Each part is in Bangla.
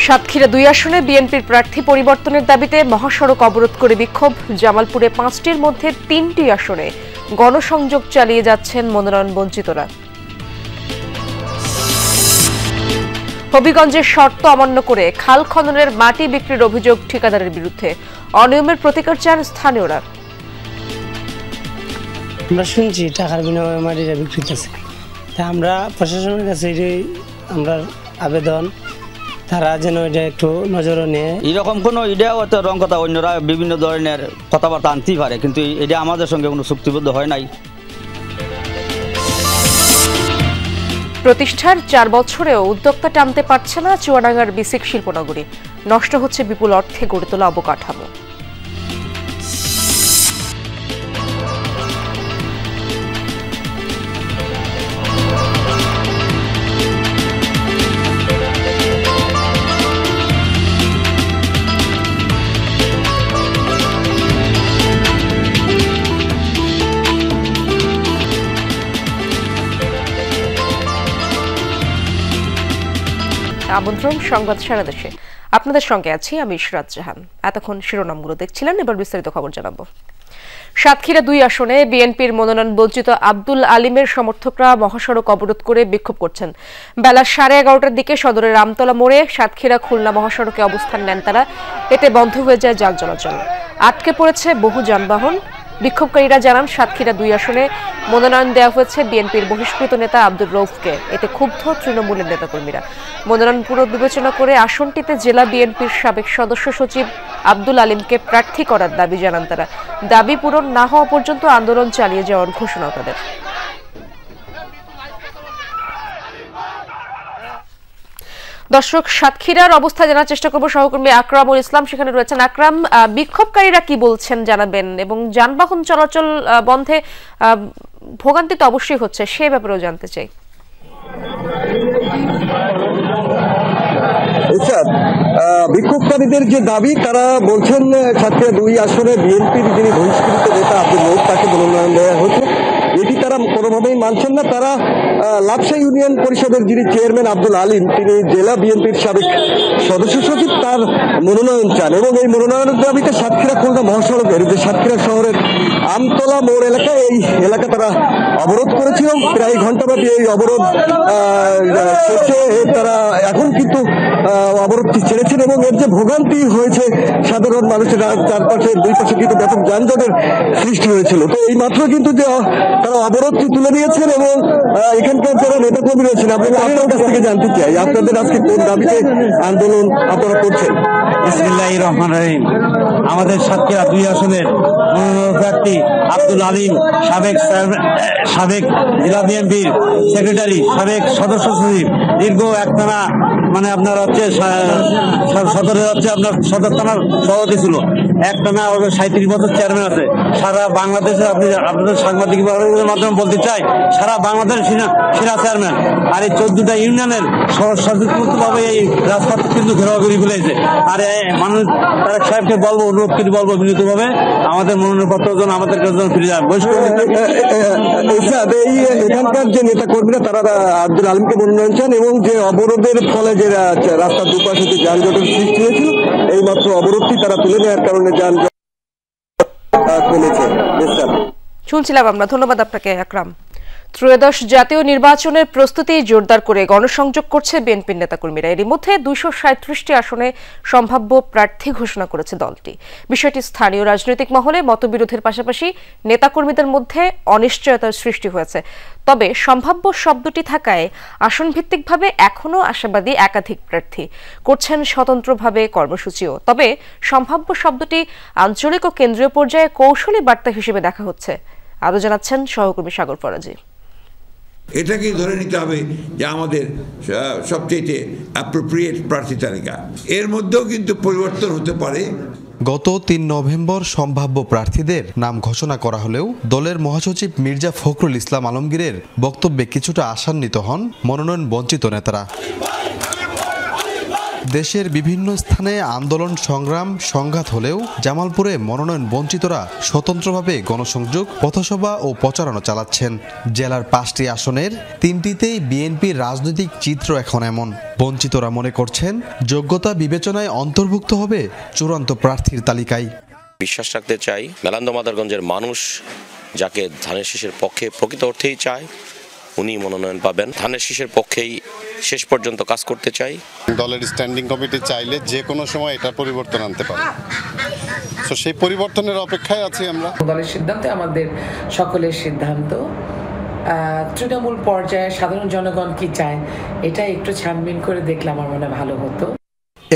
সাতক্ষীরা ২ আসনে বিএনপির প্রার্থী পরিবর্তনের দাবিতে মহাসড়ক অবরোধ করে বিক্ষোভ। জামালপুরে ৫টির মধ্যে ৩টি আসনে গণসংযোগ চালিয়ে যাচ্ছেন মনোনয়ন বঞ্চিতরা। হবিগঞ্জের শর্ত অমান্য করে খাল খননের মাটি বিক্রির অভিযোগ ঠিকাদারের বিরুদ্ধে। অনিয়মের প্রতিকার চান স্থানীয়রা। আমরা শুনছি টাকার বিনিময়ে মাটিটা বিক্রি হচ্ছে, তা আমরা প্রশাসনের কাছে আমরা আবেদন তারা যেন এটা একটু নজরে নেয়। এরকম কোনো ইডিয়া হয়তো রং কথা অন্যরা বিভিন্ন ধরনের কথাবার্তা আনতেই পারে, কিন্তু এটা আমাদের সঙ্গে কোনো চুক্তিবদ্ধ হয় নাই। প্রতিষ্ঠার ৪ বছরেও উদ্যোক্তা টানতে পারছে না চুয়াডাঙ্গার বিসিক শিল্পনগরী। নষ্ট হচ্ছে বিপুল অর্থে গড়ে তোলা অবকাঠামো। আমন্ত্রণ সংবাদ সারা দেশে, আপনাদের সঙ্গে আছি আমি ইশরাত জাহান। এতক্ষণ শিরোনামগুলো দেখছিলেন, এবার বিস্তারিত খবর জানাবো। সাতক্ষীরা ২ আসনে বিএনপির মনোনয়ন বঞ্চিত আব্দুল আলিমের সমর্থকরা মহাসড়ক অবরোধ করে বিক্ষোভ করছেন। বেলা 11:30টার দিকে সদরের রামতলা মোড়ে সাতক্ষীরা খুলনা মহাসড়কে অবস্থান নেন তারা। এতে বন্ধ হয়ে যায় যান চলাচল, আটকে পড়েছে বহু যানবাহন। বিক্ষোভকারীরা জানান, সাতক্ষীরা ২ আসনে মনোনয়ন দেওয়া হয়েছে বিএনপির বহিষ্কৃত নেতা আব্দুর রৌফকে। এতে ক্ষুব্ধ তৃণমূলের নেতাকর্মীরা। মনোনয়ন পুনর্বিবেচনা করে আসনটিতে জেলা বিএনপির সাবেক সদস্য সচিব আব্দুল আলিমকে প্রার্থী করার দাবি জানান তারা। দাবি পূরণ না হওয়া পর্যন্ত আন্দোলন চালিয়ে যাওয়ার ঘোষণা তাদের। দর্শক, সাতক্ষীরার অবস্থা জানার চেষ্টা করব, সহকর্মী আকরামুল ইসলাম সেখানে রয়েছেন। আকরাম, বিক্ষোভকারীরা কি বলছেন জানাবেন, এবং যানবাহন চলাচল বন্ধে ভোগান্তি তো অবশ্যই হচ্ছে, সে ব্যাপারেও জানতে চাই। বিক্ষোভকারীদের যে দাবি, তারা বলছেন সাতক্ষীরা ২ আসনে বিএনপির যিনি বহিষ্কৃত নেতা আব্দুল রৌফ তাকে মনোনয়ন দেওয়া হয়েছে, এটি তারা কোনোভাবেই মানছেন না। তারা লাপসা ইউনিয়ন পরিষদের যিনি চেয়ারম্যান আব্দুল আলিম, তিনি জেলা বিএনপির সাবেক সদস্য সচিব, তার মনোনয়ন চান। এবং এই মনোনয়নের দাবিতে সাতক্ষীরা খুলনা মহাসড়কের যে সাতক্ষীরা শহরের আমতলা মোড় এলাকা, এই এলাকা তারা অবরোধ করেছিল। প্রায় ঘন্টাব্যাপী এই অবরোধ চলছে। তারা এখন কিন্তু অবরোধটি ছেড়েছেন এবং এর যে ভোগান্তি হয়েছে সাধারণ মানুষের, চারপাশে 2 পাশে কিন্তু ব্যাপক যানজটের সৃষ্টি হয়েছিল। তো এই মাত্র কিন্তু যে তারা অবরোধটি তুলে নিয়েছেন এবং এখানকার যারা নেতাকর্মী রয়েছেন, আপনার কাছ থেকে জানতে চাই, আপনাদের আজকে কোন দাবিতে আন্দোলন আপনারা করছেন? বিসমিল্লাহির রহমানির রহিম। আমাদের সাতক্ষীরা ২ আসনের মনোনয়ন প্রার্থী আব্দুল আলিম, সাবেক জেলা বিএনপির সেক্রেটারি, সাবেক সদস্য সচিব, দীর্ঘ একটানা আপনার হচ্ছে সদরের হচ্ছে আপনার সদর থানার সভাপতি ছিল, একটানা 37 বছর চেয়ারম্যান আছে। সারা বাংলাদেশে আপনাদের সাংবাদিক মাধ্যমে বলতে চাই, সারা বাংলাদেশের সেরা চেয়ারম্যান। আর এই 14টা ইউনিয়নের সচেতনভাবে এই রাজপথ কিন্তু ঘেরাও করে ফেলেছে। আর মানুষ তারেক সাহেবকে বলবো, অনুরোধ করে বলবো বিনীতভাবে, আমাদের মনোনয়নপত্র যেন আমাদের কাছে ফিরে যায়। এখানকার যে নেতা কর্মীরা তারা আব্দুল আলিমকে মনোনয়ন চান এবং যে অবরোধের ফলে যে রাস্তার দুপাশে যে যানজটের সৃষ্টি হয়েছিল, এই মাত্র অবরোধটি তারা তুলে নেওয়ার কারণে যানজট কমেছে। শুনছিলাম আমরা, ধন্যবাদ আপনাকে আকরাম। ত্রয়োদশ জাতীয় নির্বাচনের প্রস্তুতি জোরদার করে গণসংযোগ করছে বিএনপির নেতাকর্মীরা। এরই মধ্যে ২৩৭টি আসনে সম্ভাব্য প্রার্থী ঘোষণা করেছে দলটি। বিষয়টি স্থানীয় রাজনৈতিক মহলে মতবিরোধের পাশাপাশি নেতাকর্মীদের মধ্যে অনিশ্চয়তার সৃষ্টি হয়েছে। তবে সম্ভাব্য শব্দটি থাকায় আসনভিত্তিকভাবে এখনও আশাবাদী একাধিক প্রার্থী করছেন স্বতন্ত্রভাবে কর্মসূচিও। তবে সম্ভাব্য শব্দটি আঞ্চলিক ও কেন্দ্রীয় পর্যায়ে কৌশলী বার্তা হিসেবে দেখা হচ্ছে। আরও জানাচ্ছেন সহকর্মী সাগর ফরাজি। এটাকেই ধরে নিতে হবে যে আমাদের সবচেয়ে অ্যাপ্রোপ্রিয়েট প্রার্থী তালিকা। এর মধ্যেও কিন্তু পরিবর্তন হতে পারে। গত ৩ নভেম্বর সম্ভাব্য প্রার্থীদের নাম ঘোষণা করা হলেও দলের মহাসচিব মির্জা ফখরুল ইসলাম আলমগীরের বক্তব্যে কিছুটা আশান্বিত হন মনোনয়ন বঞ্চিত নেতারা। দেশের বিভিন্ন স্থানে আন্দোলন সংগ্রাম সংঘাত হলেও জামালপুরে মনোনয়ন বঞ্চিতরা স্বতন্ত্রভাবে গণসংযোগ পথসভা ও প্রচারণা চালাচ্ছেন। জেলার 5টি আসনের 3টিতেই বিএনপির রাজনৈতিক চিত্র এখন এমন। বঞ্চিতরা মনে করছেন যোগ্যতা বিবেচনায় অন্তর্ভুক্ত হবে চূড়ান্ত প্রার্থীর তালিকায়। বিশ্বাস রাখতে চাই মেলান্দ মাদারগঞ্জের মানুষ যাকে ধানের শীষের পক্ষে প্রকৃত অর্থেই চায় উনি মনোনয়ন পাবেন। ধানের শীষের পক্ষেই শেষ পর্যন্ত কাজ করতে চাই। দলের স্ট্যান্ডিং কমিটি চাইলে যে কোনো সময় এটা পরিবর্তন আনতে পারে, তো সেই পরিবর্তনের অপেক্ষায় আছি আমরা। দলের সিদ্ধান্তে আমাদের সকলের সিদ্ধান্ত। তৃণমূল পর্যায়ে সাধারণ জনগণ কি চায় এটা একটু ছানবিন করে দেখলে আমার মনে ভালো হতো।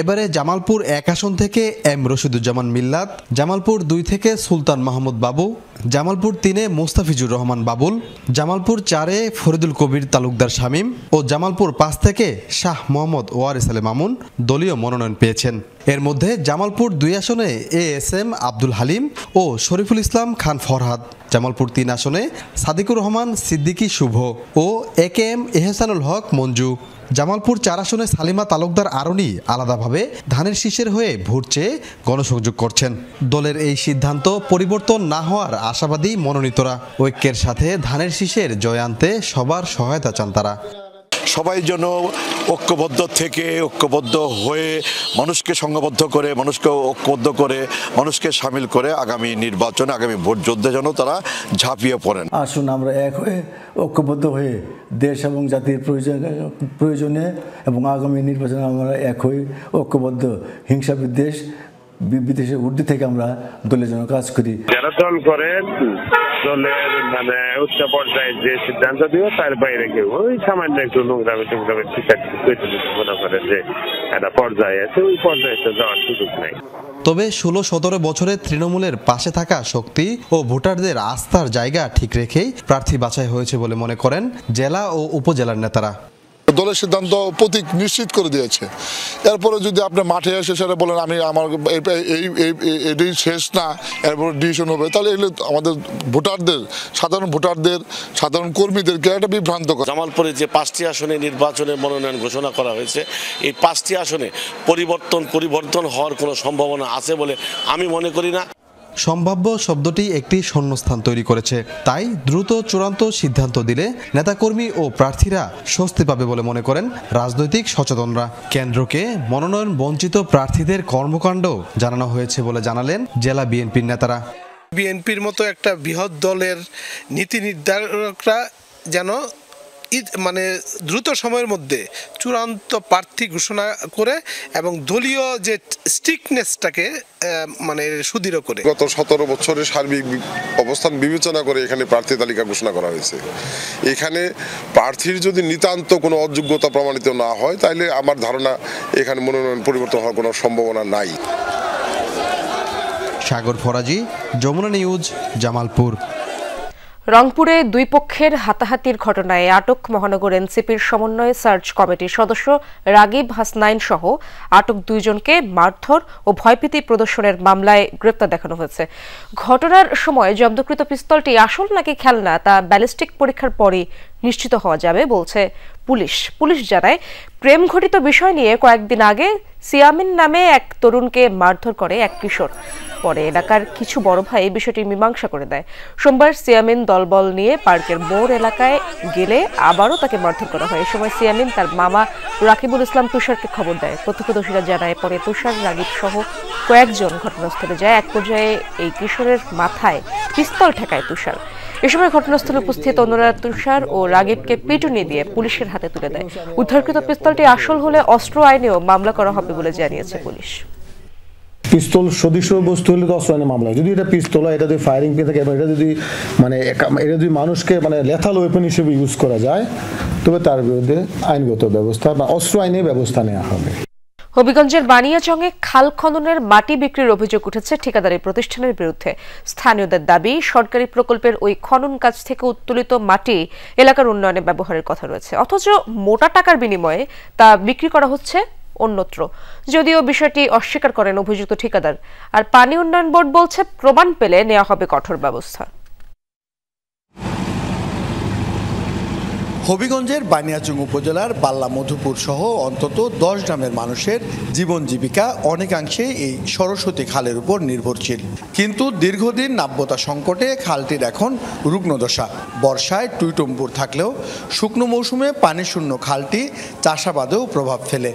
এবারে জামালপুর 1 আসন থেকে এম রশিদুজ্জামান মিল্লাত, জামালপুর 2 থেকে সুলতান মাহমুদ বাবু, জামালপুর 3-এ মোস্তাফিজুর রহমান বাবুল, জামালপুর 4-এ ফরিদুল কবির তালুকদার শামীম ও জামালপুর 5 থেকে শাহ মোহাম্মদ ওয়ারিস আলী মামুন দলীয় মনোনয়ন পেয়েছেন। এর মধ্যে জামালপুর 2 আসনে ASM আব্দুল হালিম ও শরীফুল ইসলাম খান ফরহাদ, জামালপুর 3 আসনে সাদিকুর রহমান সিদ্দিকী শুভ ও AKM এহসানুল হক মঞ্জু, জামালপুর 4 আসনে সালিমা তালুকদার আরনি আলাদাভাবে ধানের শীষের হয়ে ভোট চেয়ে গণসংযোগ করছেন। দলের এই সিদ্ধান্ত পরিবর্তন না হওয়ার আশাবাদী মনোনীতরা। ঐক্যের সাথে ধানের শীষের জয় আনতে সবার সহায়তা চান তারা। সবাই যেন ঐক্যবদ্ধ হয়ে মানুষকে সংঘবদ্ধ করে, মানুষকে ঐক্যবদ্ধ করে, মানুষকে সামিল করে আগামী নির্বাচনে, আগামী ভোট যুদ্ধে যেন তারা ঝাঁপিয়ে পড়েন। আসুন আমরা এক হয়ে ঐক্যবদ্ধ হয়ে দেশ এবং জাতির প্রয়োজনে এবং আগামী নির্বাচনে আমরা এক হয়ে ঐক্যবদ্ধ হিংসা বিদেশের ঊর্ধ্বে থেকে আমরা দলের জন্য কাজ করি। যারা দল করেন দলের উচ্চ পর্যায়ে যে সিদ্ধান্ত দিও তার বাইরে কেউ ওই সামান্য একটু নোংরামে মনে করে যে একটা পর্যায়ে আছে, ওই পর্যায়ে যাওয়ার সুযোগ নাই। তবে 16-17 বছরে তৃণমূলের পাশে থাকা শক্তি ও ভোটারদের আস্থার জায়গা ঠিক রেখেই প্রার্থী বাছাই হয়েছে বলে মনে করেন জেলা ও উপজেলার নেতারা। দলের সিদ্ধান্ত প্রতীক নিশ্চিত করে দিয়েছে। এরপরে যদি আপনি মাঠে এসে সেটা বলেন আমি আমার এটাই শেষ না, এরপরে ডিসিশন হবে, তাহলে এগুলো আমাদের ভোটারদের, সাধারণ কর্মীদেরকে একটা বিভ্রান্ত করে। জামালপুরে যে 5টি আসনে নির্বাচনের মনোনয়ন ঘোষণা করা হয়েছে, এই 5টি আসনে পরিবর্তন হওয়ার কোনো সম্ভাবনা আছে বলে আমি মনে করি না। সম্ভাব্য শব্দটি একটি শূন্যস্থান তৈরি করেছে, তাই দ্রুত চূড়ান্ত সিদ্ধান্ত দিলে নেতাকর্মী ও প্রার্থীরা স্বস্তি পাবে বলে মনে করেন রাজনৈতিক সচেতনরা। কেন্দ্রকে মনোনয়ন বঞ্চিত প্রার্থীদের কর্মকাণ্ড জানানো হয়েছে বলে জানালেন জেলা বিএনপির নেতারা। বিএনপির মতো একটা বৃহৎ দলের নীতি নির্ধারকরা যেন দ্রুত সময়ের মধ্যে চূড়ান্ত প্রার্থী ঘোষণা করে এবং দলীয় যে স্ট্রিক্টনেসটাকে সুদৃঢ় করে। গত 17 বছরের সার্বিক অবস্থান বিবেচনা করে এখানে প্রার্থী তালিকা ঘোষণা করা হয়েছে। এখানে প্রার্থীর যদি নিতান্ত কোনো অযোগ্যতা প্রমাণিত না হয় তাহলে আমার ধারণা এখানে মনোনয়ন পরিবর্তন হওয়ার কোনো সম্ভাবনা নাই। সাগর ফরাজি, যমুনা নিউজ, জামালপুর। রংপুরে 2 পক্ষের হাতাহাতির ঘটনায় আটক মহানগর এনসিপির সমন্বয় সার্চ কমিটির সদস্য রাগিব হাসনাইন সহ আটক 2 জনকে মারধর ও ভয়ভীতি প্রদর্শনের মামলায় গ্রেপ্তার দেখানো হয়েছে। ঘটনার সময় জব্দকৃত পিস্তলটি আসল নাকি খেলনা তা ব্যালিস্টিক পরীক্ষার পরই নিশ্চিত হওয়া যাবে বলছে পুলিশ জানায়, প্রেম ঘটিত বিষয় নিয়ে কয়েকদিন আগে সিয়ামিন নামে এক তরুণকে মারধর করে এক কিশোর। পরে এলাকার কিছু বড় ভাই বিষয়টি মীমাংসা করে দেয়। সোমবার সিয়ামিন দলবল নিয়ে পার্কের মোড় এলাকায় গেলে আবারও তাকে মারধর করা হয়। এ সময় সিয়ামিন তার মামা রাকিবুল ইসলাম তুষারকে খবর দেয়। প্রত্যক্ষদর্শীরা জানায়, পরে তুষার, রাগিব সহ কয়েকজন ঘটনাস্থলে যায়। এক পর্যায়ে এই কিশোরের মাথায় পিস্তল ঠেকায় তুষার। এ সময় ঘটনাস্থলে উপস্থিত অন্যরা তুষার ও রাগিবকে পিটুনি দিয়ে পুলিশের হাতে তুলে দেয়। উদ্ধারকৃত পিস্তলটি আসল হলে অস্ত্র আইনেও মামলা করা হবে বলে জানিয়েছে পুলিশ। পিস্তল সদৃশ বস্তু হলে অস্ত্র আইনে মামলা, যদি এটা পিস্তল হয়, এটা যদি ফায়ারিং পেয়ে থাকে এবং এটা যদি মানুষকে লেথাল ওয়েপন হিসেবে ইউজ করা যায় তবে তার বিরুদ্ধে আইনগত ব্যবস্থা বা অস্ত্র আইনে ব্যবস্থা নেওয়া হবে। হবিগঞ্জের বানিয়াচংয়ে খাল খননের মাটি বিক্রির অভিযোগ উঠেছে ঠিকাদারি প্রতিষ্ঠানের বিরুদ্ধে। স্থানীয়দের দাবি, সরকারি প্রকল্পের ওই খনন কাজ থেকে উত্তোলিত মাটি এলাকার উন্নয়নে ব্যবহারের কথা রয়েছে, অথচ মোটা টাকার বিনিময়ে তা বিক্রি করা হচ্ছে অন্যত্র। যদিও বিষয়টি অস্বীকার করেন অভিযুক্ত ঠিকাদার। আর পানি উন্নয়ন বোর্ড বলছে, প্রমাণ পেলে নেওয়া হবে কঠোর ব্যবস্থা। হবিগঞ্জের বানিয়াচং উপজেলার বাল্লা মধুপুর সহ অন্তত 10 গ্রামের মানুষের জীবন জীবিকা অনেকাংশে এই সরস্বতী খালের উপর নির্ভরশীল। কিন্তু দীর্ঘদিন নাব্যতা সংকটে খালটির এখন রুগ্নদশা। বর্ষায় টুইটম্বুর থাকলেও শুকনো মৌসুমে পানিশূন্য খালটি চাষাবাদেও প্রভাব ফেলে।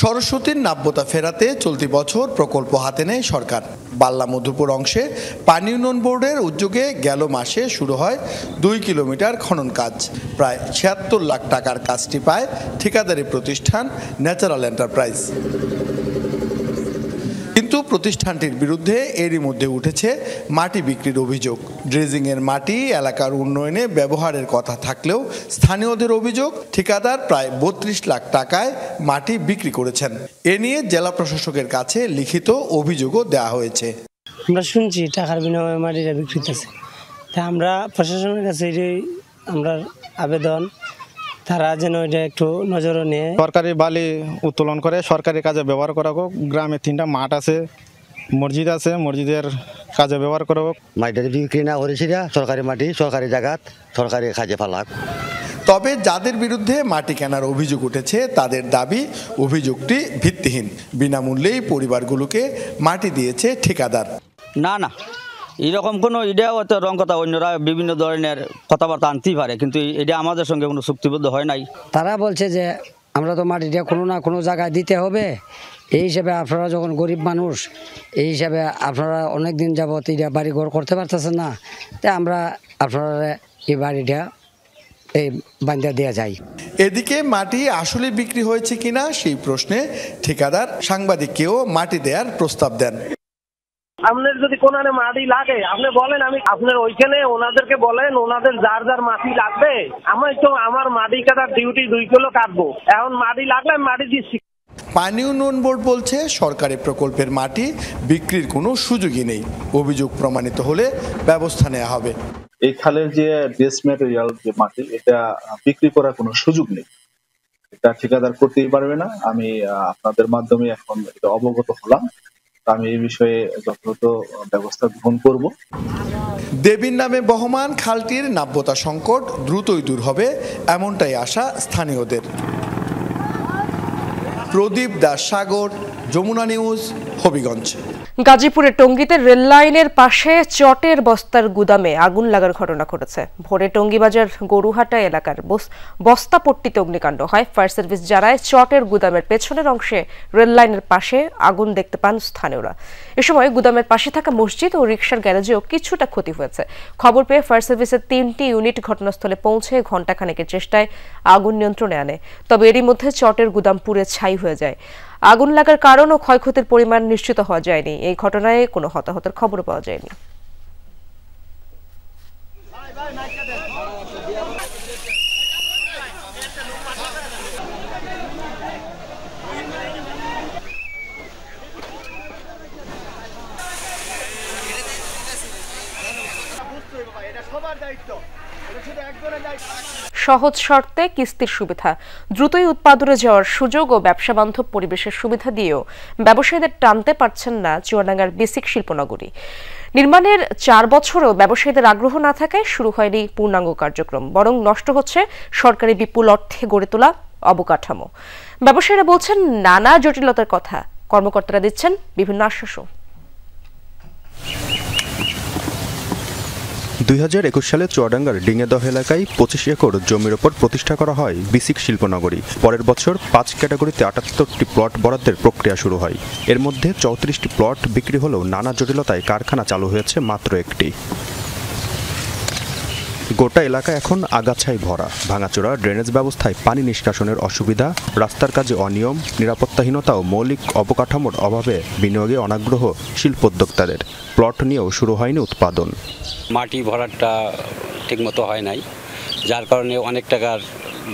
সরস্বতীর নাব্যতা ফেরাতে চলতি বছর প্রকল্প হাতে নেয় সরকার। বাল্লা মধুপুর অংশে পানি উন্নয়ন বোর্ডের উদ্যোগে গেল মাসে শুরু হয় 2 কিলোমিটার খনন কাজ। প্রায় 76 লাখ টাকার কাজটি পায় ঠিকাদারি প্রতিষ্ঠান ন্যাচারাল এন্টারপ্রাইজ। কিন্তু প্রতিষ্ঠানটির বিরুদ্ধে এরই মধ্যে উঠেছে মাটি বিক্রির অভিযোগ। ড্রেজিংয়ের মাটি এলাকার উন্নয়নে ব্যবহারের কথা থাকলেও স্থানীয়দের অভিযোগ ঠিকাদার প্রায় 32 লাখ টাকায় মাটি বিক্রি করেছেন। এ নিয়ে জেলা প্রশাসকের কাছে লিখিত অভিযোগও দেওয়া হয়েছে। আমরা শুনছি টাকার বিনিময়ে মাটিটা বিক্রি হচ্ছে, তা আমরা প্রশাসনের কাছে আমরা আবেদন তারা যেন এটা একটু নজরে নিয়ে সরকারি বালি উত্তোলন করে সরকারি কাজে ব্যবহার করা হোক। গ্রামে 3টা মাঠ আছে, মসজিদ আছে, মসজিদের কাজে ব্যবহার করা হোক। মাটিটা বিক্রি না করেছি, সরকারি মাটি সরকারি জায়গাত সরকারি কাজে ফালাক। তবে যাদের বিরুদ্ধে মাটি কেনার অভিযোগ উঠেছে তাদের দাবি অভিযোগটি ভিত্তিহীন। বিনামূল্যেই পরিবারগুলোকে মাটি দিয়েছে ঠিকাদার। না না, এরকম কোনো এটাও হয়তো রং কথা, অন্যরা বিভিন্ন ধরনের কথাবার্তা আনতেই পারে, কিন্তু এটা আমাদের সঙ্গে কোনো চুক্তিবদ্ধ হয় নাই। তারা বলছে যে আমরা তো মাটিটা কোনো না কোনো জায়গায় দিতে হবে, এই হিসাবে আপনারা যখন গরিব মানুষ, এই হিসাবে আপনারা অনেক দিন যাবত এটা বাড়ি ঘর করতে পারতেছেন না, তাই আমরা আপনারা এই বাড়িটা এই বান্ধা দেওয়া যায়। এদিকে মাটি আসলে বিক্রি হয়েছে কিনা সেই প্রশ্নে ঠিকাদার সাংবাদিককেও মাটি দেওয়ার প্রস্তাব দেন। আপনার যদি কোন মাটি লাগে আপনি বলেন, আমি আপনার ওইখানে ওনাদেরকে বলেন, ওনাদের যার যার মাটি লাগবে, আমি তো আমার মাটি কাটার ডিউটি 2 কিলো কাটবো, এখন মাটি লাগলে আমি মাটি দিচ্ছি। পানি উন্নয়ন বোর্ড বলছে সরকারি প্রকল্পের মাটি বিক্রির কোনো সুযোগই নেই। অভিযোগ প্রমাণিত হলে ব্যবস্থা নেওয়া হবে। এই খালের যে বেস ম্যাটেরিয়াল যে মাটি, এটা বিক্রি করার কোনো সুযোগ নেই, এটা ঠিকাদার করতেই পারবে না। আমি আপনাদের মাধ্যমে এখন এটা অবগত হলাম, আমি এই বিষয়ে যথাযথ ব্যবস্থা গ্রহণ করব। দেবীর নামে বহমান খালটির নাব্যতা সংকট দ্রুতই দূর হবে এমনটাই আশা স্থানীয়দের। প্রদীপ দাস সাগর, যমুনা নিউজ, হবিগঞ্জ। গাজীপুরের টঙ্গীতে রেল লাইনের পাশে চটের বস্তার গুদামে আগুন লাগার ঘটনা ঘটেছে। ভোরে টঙ্গীবাজার গরুহাটা এলাকার বস্তাপট্টিতে অগ্নিকাণ্ড হয়। ফায়ার সার্ভিস জানায় চটের গুদামের পেছনের অংশে রেল লাইনের পাশে আগুন দেখতে পান স্থানীয়রা। এ সময় গুদামের পাশে থাকা মসজিদ ও রিকশার গ্যারেজেও কিছুটা ক্ষতি হয়েছে। খবর পেয়ে ফায়ার সার্ভিসের 3টি ইউনিট ঘটনাস্থলে পৌঁছে ঘণ্টাখানেকের চেষ্টায় আগুন নিয়ন্ত্রণে আনে। তবে এরই মধ্যে চটের গুদাম পুড়ে ছাই হয়ে যায়। আগুন লাগার কারণ ও ক্ষয়ক্ষতির পরিমাণ নিশ্চিত হওয়া যায়নি। এই ঘটনায় কোনো হতাহতের খবর পাওয়া যায়নি। সহজ শর্তে কিস্তির সুবিধা, দ্রুতই উৎপাদনে যাওয়ার সুযোগ ও ব্যবসা বান্ধব পরিবেশের সুবিধা দিয়েও ব্যবসায়ীদের টানতে পারছেন না চুয়াডাঙ্গার বেসিক শিল্পনগরী। নির্মাণের 4 বছরও ব্যবসায়ীদের আগ্রহ না থাকায় শুরু হয়নি পূর্ণাঙ্গ কার্যক্রম, বরং নষ্ট হচ্ছে সরকারি বিপুল অর্থে গড়ে তোলা অবকাঠামো। ব্যবসায়ীরা বলছেন নানা জটিলতার কথা, কর্মকর্তারা দিচ্ছেন বিভিন্ন আশ্বাসও। 2021 সালে চুয়াডাঙ্গার ডিঙেদহ এলাকায় 25 একর জমির ওপর প্রতিষ্ঠা করা হয় বেসিক শিল্পনগরী। পরের বছর 5 ক্যাটাগরিতে 78টি প্লট বরাদ্দের প্রক্রিয়া শুরু হয়। এর মধ্যে 34টি প্লট বিক্রি হলেও নানা জটিলতায় কারখানা চালু হয়েছে মাত্র একটি। গোটা এলাকা এখন আগাছায় ভরা। ভাঙাচোরা ড্রেনেজ ব্যবস্থায় পানি নিষ্কাশনের অসুবিধা, রাস্তার কাজে অনিয়ম, নিরাপত্তাহীনতা ও মৌলিক অবকাঠামোর অভাবে বিনিয়োগে অনাগ্রহ শিল্পোদ্যোক্তাদের। প্লট নিয়েও শুরু হয়নি উৎপাদন। মাটি ভরাটটা ঠিকমতো হয় নাই, যার কারণে অনেক টাকার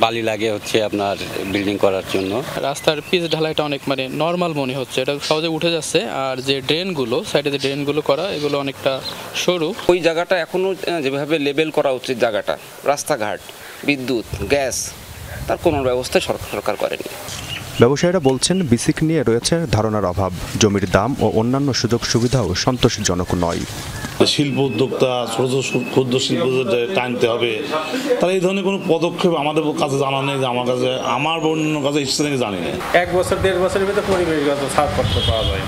বালি লাগে হচ্ছে আপনার বিল্ডিং করার জন্য। রাস্তার পিচ ঢালাইটা অনেক নর্মাল মনে হচ্ছে, এটা সহজে উঠে যাচ্ছে। আর যে ড্রেনগুলো সাইডে যে ড্রেনগুলো করা, এগুলো অনেকটা সরু। ওই জায়গাটা এখনো যেভাবে লেবেল করা উচিত জায়গাটা, রাস্তাঘাট, বিদ্যুৎ, গ্যাস, তার কোনো ব্যবস্থা সরকার করেনি। ব্যবসায়ীরা বলছেন বেসিক নিয়ে রয়েছে ধারণার অভাব, জমির দাম ও অন্যান্য সুযোগ সুবিধাও সন্তোষজনক নয়। শিল্প উদ্যোক্তা, ছোট ক্ষুদ্র শিল্প টানতে হবে, তাহলে এই ধরনের কোনো পদক্ষেপ আমাদের কাছে জানা নেই, যে আমার কাছে আমার অন্য কাছে এসেছে নাকি জানি না। 1 বছর 1.5 বছরের ভিতরে পরিবেশগত ছাড়পত্র পাওয়া যায়।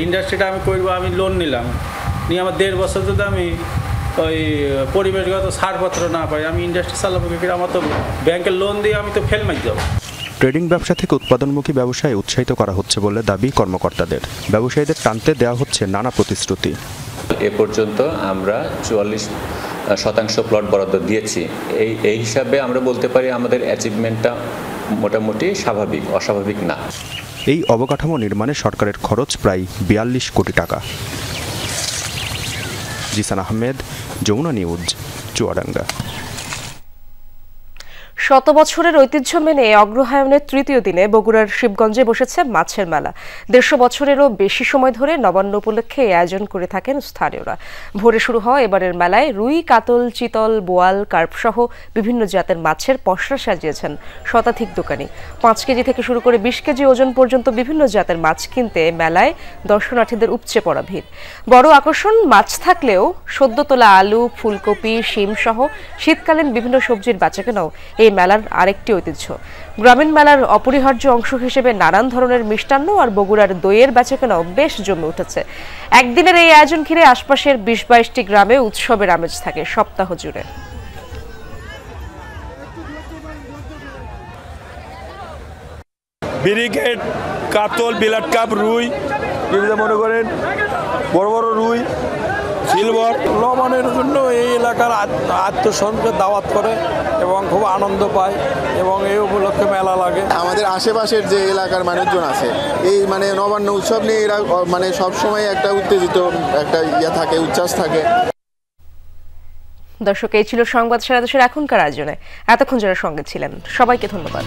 ইন্ডাস্ট্রিটা আমি করবো, আমি লোন নিলাম, নিয়ে আমার 1.5 বছর যদি আমি ওই পরিবেশগত ছাড়পত্র না পাই, আমি ইন্ডাস্ট্রি চালাবো কি? আমার তো ব্যাংকের লোন দিয়ে আমি তো ফেল মারি যাবো। ট্রেডিং ব্যবসা থেকে উৎপাদনমুখী ব্যবসায় উৎসাহিত করা হচ্ছে বলে দাবি কর্মকর্তাদের। ব্যবসায়ীদের টানতে দেওয়া হচ্ছে নানা প্রতিশ্রুতি। এ পর্যন্ত আমরা 44% প্লট বরাদ্দ দিয়েছি। এই হিসাবে আমরা বলতে পারি আমাদের অ্যাচিভমেন্টটা মোটামুটি স্বাভাবিক, অস্বাভাবিক না। এই অবকাঠামো নির্মাণে সরকারের খরচ প্রায় 42 কোটি টাকা। জিসান আহমেদ, যমুনা নিউজ, চুয়াডাঙ্গা। শত বছরের ঐতিহ্য মেনে অগ্রহায়ণের তৃতীয় দিনে বগুড়ার শিবগঞ্জে বসেছে মাছের মেলা। 150 বছরেরও বেশি সময় ধরে নবান্ন উপলক্ষে আয়োজন করে থাকেন স্থানীয়রা। ভোরে শুরু হওয়া এবারের মেলায় রুই, কাতল, চিতল, বোয়াল, কার্প সহ বিভিন্ন জাতের মাছের পসরা সাজিয়েছেন শতাধিক দোকানি। 5 কেজি থেকে শুরু করে 20 কেজি ওজন পর্যন্ত বিভিন্ন জাতের মাছ কিনতে মেলায় দর্শনার্থীদের উপচে পড়া ভিড়। বড় আকর্ষণ মাছ থাকলেও সদ্য তোলা আলু, ফুলকপি, শিম সহ শীতকালীন বিভিন্ন সবজির বেচাকেনাও এই মেলার আরেকটি ঐতিহ্য। গ্রামীণ মেলার অপরিহার্য অংশ হিসেবে নানান ধরনের মিষ্টান্ন আর বগুড়ার দইয়ের বেচাকেনাও বেশ জমে উঠেছে। একদিনের এই আয়োজন ঘিরে আশপাশের 20-22টি গ্রামে উৎসবের আমেজ থাকে সপ্তাহ জুড়ে। ব্রিগেড, কাতল, বিলাট কাপ, রুই, মনে করেন বড় বড় রুই, সিলভার লবণের জন্য এই এলাকার আত্মসম্মানকে দাওয়াত করে এবং খুব আনন্দ পায় এবং এই উপলক্ষে মেলা লাগে। আমাদের আশেপাশের যে এলাকার মানুষজন আছে এই মানে নবান্ন উৎসব নিয়ে এরা মানে সবসময় একটা উত্তেজিত একটা থাকে, উচ্ছ্বাস থাকে। দর্শক, এই ছিল সংবাদ সারা দেশের এখনকার আয়োজনে। এতক্ষণ যারা সঙ্গে ছিলেন সবাইকে ধন্যবাদ।